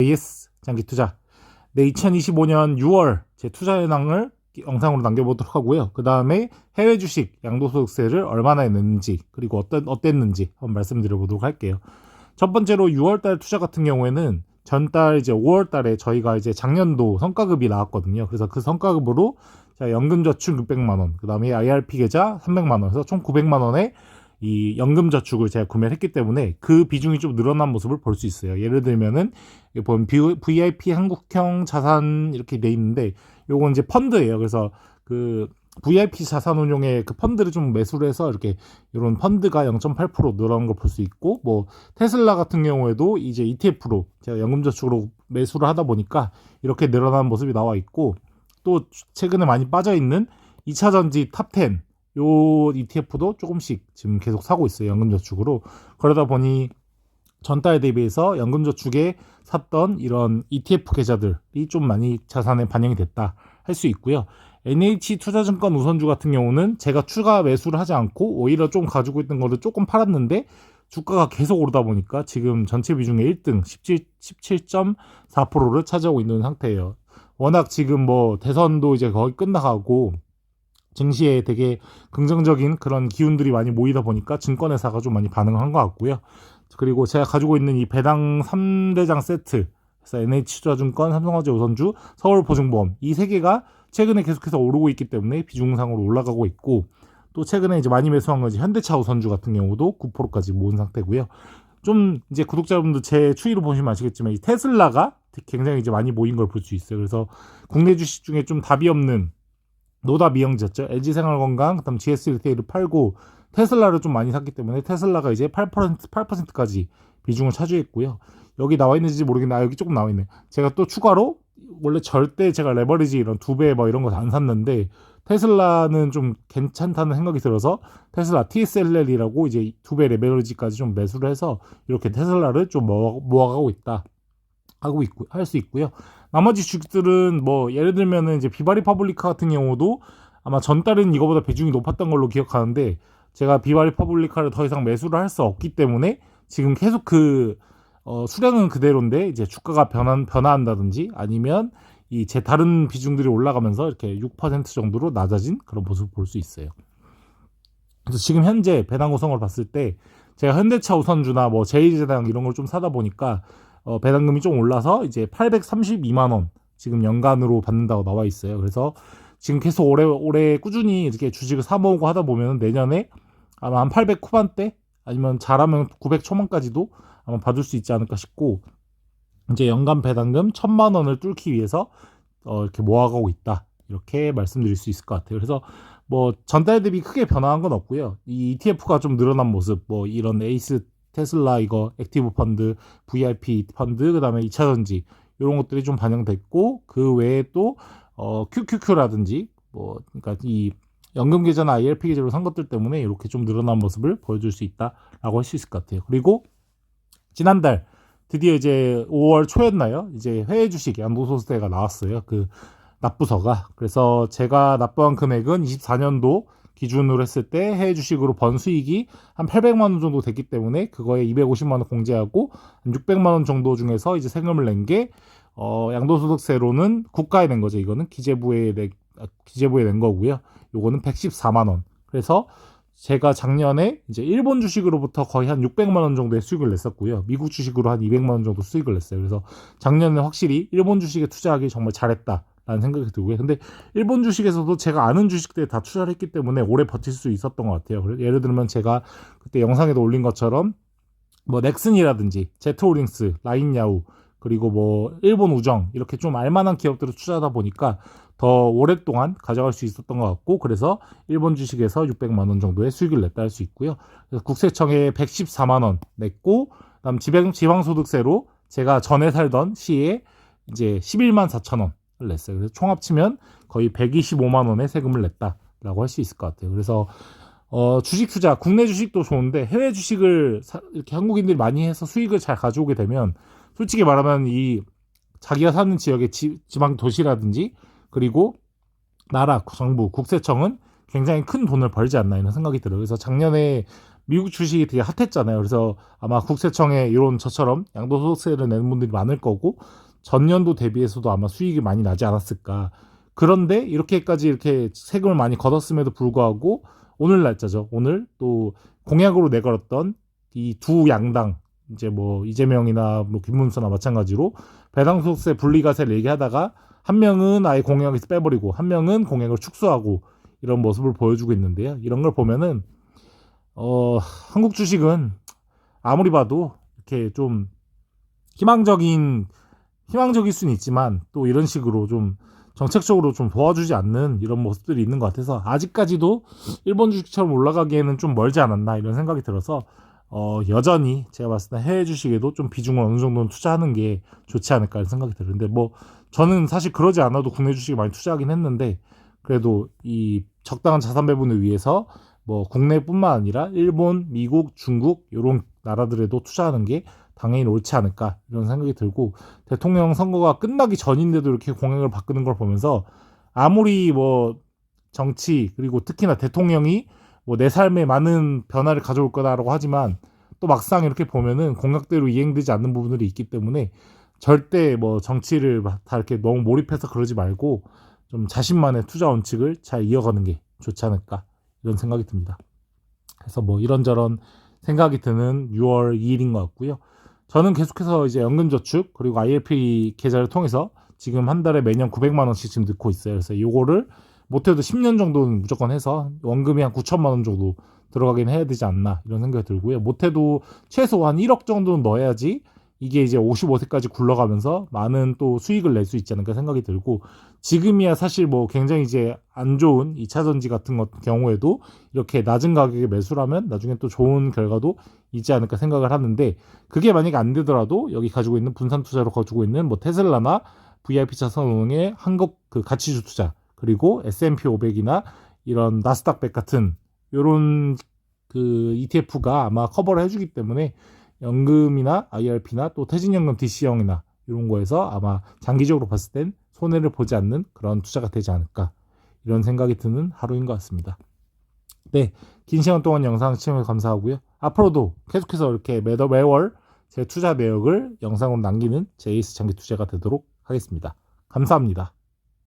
AS 장기 투자. 네, 2025년 6월 제 투자 현황을 영상으로 남겨보도록 하고요. 그 다음에 해외 주식 양도소득세를 얼마나 냈는지 그리고 어땠는지 한번 말씀드려보도록 할게요. 첫 번째로 6월달 투자 같은 경우에는 전달 이제 5월달에 저희가 이제 작년도 성과급이 나왔거든요. 그래서 그 성과급으로 연금저축 600만 원, 그 다음에 IRP 계좌 300만 원, 해서 총 900만 원의 이 연금저축을 제가 구매를 했기 때문에 그 비중이 좀 늘어난 모습을 볼 수 있어요. 예를 들면은 보면 VIP 한국형 자산 이렇게 돼 있는데 요건 이제 펀드예요. 그래서 그 VIP 자산운용의 그 펀드를 좀 매수를 해서 이렇게 이런 펀드가 0.8% 늘어난 걸 볼 수 있고, 뭐 테슬라 같은 경우에도 이제 ETF로 제가 연금저축으로 매수를 하다 보니까 이렇게 늘어난 모습이 나와 있고, 또 최근에 많이 빠져 있는 2차전지 탑10 요 ETF도 조금씩 지금 계속 사고 있어요. 연금저축으로. 그러다 보니 전달 대비해서 연금저축에 샀던 이런 ETF 계좌들이 좀 많이 자산에 반영이 됐다 할 수 있고요. NH투자증권 우선주 같은 경우는 제가 추가 매수를 하지 않고 오히려 좀 가지고 있던 거를 조금 팔았는데 주가가 계속 오르다 보니까 지금 전체 비중의 1등 17.4%를 차지하고 있는 상태예요. 워낙 지금 뭐 대선도 이제 거의 끝나가고 증시에 되게 긍정적인 그런 기운들이 많이 모이다 보니까 증권회사가 좀 많이 반응한 것 같고요. 그리고 제가 가지고 있는 이 배당 3대장 세트, 그래서 NH투자증권, 삼성화재 우선주, 서울보증보험 이 세 개가 최근에 계속해서 오르고 있기 때문에 비중상으로 올라가고 있고, 또 최근에 이제 많이 매수한 건 이제 현대차 우선주 같은 경우도 9%까지 모은 상태고요. 좀 이제 구독자분들 제 추이로 보시면 아시겠지만 이 테슬라가 굉장히 이제 많이 모인 걸 볼 수 있어요. 그래서 국내 주식 중에 좀 답이 없는 노답이형제였죠. LG생활건강, 그다음 GS리테일을 팔고 테슬라를 좀 많이 샀기 때문에 테슬라가 이제 8%까지 비중을 차지했고요. 여기 나와 있는지 모르겠는데 여기 조금 나와 있네. 제가 또 추가로 원래 절대 제가 레버리지 이런 2배 뭐 이런 거 안 샀는데 테슬라는 좀 괜찮다는 생각이 들어서 테슬라 TSLL이라고 이제 2배 레버리지까지 좀 매수를 해서 이렇게 테슬라를 좀 모아가고 있다. 할 수 있고요. 나머지 주식들은 뭐 예를 들면은 이제 비바리퍼블리카 같은 경우도 아마 전달은 이거보다 비중이 높았던 걸로 기억하는데 제가 비바리퍼블리카를 더 이상 매수를 할 수 없기 때문에 지금 계속 그 수량은 그대로인데 이제 주가가 변화한다든지 아니면 이 제 다른 비중들이 올라가면서 이렇게 6% 정도로 낮아진 그런 모습을 볼 수 있어요. 그래서 지금 현재 배당 구성을 봤을 때 제가 현대차 우선주나 뭐 제2제당 이런 걸 좀 사다 보니까 배당금이 좀 올라서 이제 832만 원 지금 연간으로 받는다고 나와 있어요. 그래서 지금 계속 올해 꾸준히 이렇게 주식을 사 모으고 하다 보면 내년에 아마 한 800 후반대 아니면 잘하면 900 초반까지도 아마 받을 수 있지 않을까 싶고, 이제 연간 배당금 1000만 원을 뚫기 위해서 이렇게 모아가고 있다, 이렇게 말씀드릴 수 있을 것 같아요. 그래서 뭐 전달 대비 크게 변화한 건 없고요. 이 ETF가 좀 늘어난 모습, 뭐 이런 에이스 테슬라 이거 액티브 펀드, VIP 펀드, 그다음에 2차전지 이런 것들이 좀 반영됐고, 그 외에 또 QQQ라든지 뭐 그러니까 이 연금 계좌나 IRP 계좌로 산 것들 때문에 이렇게 좀 늘어난 모습을 보여줄 수 있다라고 할 수 있을 것 같아요. 그리고 지난달 드디어 이제 5월 초였나요? 이제 해외 주식 양도소득세가 나왔어요. 그 납부서가. 그래서 제가 납부한 금액은 24년도 기준으로 했을 때 해외 주식으로 번 수익이 한 800만 원 정도 됐기 때문에 그거에 250만 원 공제하고 한 600만 원 정도 중에서 이제 세금을 낸 게 양도소득세로는 국가에 낸 거죠. 이거는 기재부에 낸 거고요. 요거는 114만 원. 그래서 제가 작년에 이제 일본 주식으로부터 거의 한 600만 원 정도의 수익을 냈었고요. 미국 주식으로 한 200만 원 정도 수익을 냈어요. 그래서 작년에 확실히 일본 주식에 투자하기 정말 잘했다라는 생각이 들고요. 근데 일본 주식에서도 제가 아는 주식들에 다 투자를 했기 때문에 오래 버틸 수 있었던 것 같아요. 예를 들면 제가 그때 영상에도 올린 것처럼 뭐 넥슨이라든지 제트홀딩스, 라인야후, 그리고 뭐 일본 우정 이렇게 좀 알만한 기업들을 투자하다 보니까 더 오랫동안 가져갈 수 있었던 것 같고, 그래서 일본 주식에서 600만 원 정도의 수익을 냈다 할 수 있고요. 그래서 국세청에 114만 원 냈고, 그다음 지방소득세로 제가 전에 살던 시에 이제 11만 4천 원을 냈어요. 그래서 총 합치면 거의 125만 원의 세금을 냈다라고 할 수 있을 것 같아요. 그래서 주식 투자, 국내 주식도 좋은데 해외 주식을 이렇게 한국인들이 많이 해서 수익을 잘 가져오게 되면 솔직히 말하면 이 자기가 사는 지역의 지방 도시라든지 그리고 나라, 정부, 국세청은 굉장히 큰 돈을 벌지 않나 이런 생각이 들어요. 그래서 작년에 미국 주식이 되게 핫했잖아요. 그래서 아마 국세청에 이런 저처럼 양도소득세를 내는 분들이 많을 거고 전년도 대비해서도 아마 수익이 많이 나지 않았을까. 그런데 이렇게까지 이렇게 세금을 많이 걷었음에도 불구하고 오늘 날짜죠. 오늘 또 공약으로 내걸었던 이 두 양당 이제 뭐 이재명이나 뭐 김문수나 마찬가지로 배당소득세 분리과세를 얘기하다가 한 명은 아예 공약에서 빼버리고 한 명은 공약을 축소하고 이런 모습을 보여주고 있는데요. 이런 걸 보면은 한국 주식은 아무리 봐도 이렇게 좀 희망적일 수는 있지만 또 이런 식으로 좀 정책적으로 좀 도와주지 않는 이런 모습들이 있는 것 같아서 아직까지도 일본 주식처럼 올라가기에는 좀 멀지 않았나 이런 생각이 들어서 여전히 제가 봤을 때 해외 주식에도 좀 비중을 어느 정도는 투자하는 게 좋지 않을까 이런 생각이 드는데 뭐 저는 사실 그러지 않아도 국내 주식에 많이 투자하긴 했는데 그래도 이 적당한 자산 배분을 위해서 뭐 국내뿐만 아니라 일본, 미국, 중국 이런 나라들에도 투자하는 게 당연히 옳지 않을까 이런 생각이 들고 대통령 선거가 끝나기 전인데도 이렇게 공약을 바꾸는 걸 보면서 아무리 뭐 정치 그리고 특히나 대통령이 뭐 내 삶에 많은 변화를 가져올 거다라고 하지만 또 막상 이렇게 보면은 공약대로 이행되지 않는 부분들이 있기 때문에 절대 뭐 정치를 다 이렇게 너무 몰입해서 그러지 말고 좀 자신만의 투자 원칙을 잘 이어가는 게 좋지 않을까 이런 생각이 듭니다. 그래서 뭐 이런저런 생각이 드는 6월 2일인 것 같고요. 저는 계속해서 이제 연금저축 그리고 IRP 계좌를 통해서 지금 한 달에 매년 900만 원씩 지금 넣고 있어요. 그래서 요거를 못해도 10년 정도는 무조건 해서 원금이 한 9천만 원 정도 들어가긴 해야 되지 않나 이런 생각이 들고요. 못해도 최소 한 1억 정도는 넣어야지 이게 이제 55세까지 굴러가면서 많은 또 수익을 낼 수 있지 않을까 생각이 들고 지금이야 사실 뭐 굉장히 이제 안 좋은 2차전지 같은 경우에도 이렇게 낮은 가격에 매수를 하면 나중에 또 좋은 결과도 있지 않을까 생각을 하는데 그게 만약에 안 되더라도 여기 가지고 있는 분산 투자로 가지고 있는 뭐 테슬라나 VIP 자산운용의 한국 그 가치주 투자 그리고 S&P 500이나 이런 나스닥 100 같은 요런 그 ETF가 아마 커버를 해주기 때문에 연금이나 IRP나 또 퇴직연금 DC형이나 이런 거에서 아마 장기적으로 봤을 땐 손해를 보지 않는 그런 투자가 되지 않을까 이런 생각이 드는 하루인 것 같습니다. 네, 긴 시간 동안 영상 시청해 감사하고요. 앞으로도 계속해서 이렇게 매월 제 투자 내역을 영상으로 남기는 제이스 장기 투자가 되도록 하겠습니다. 감사합니다.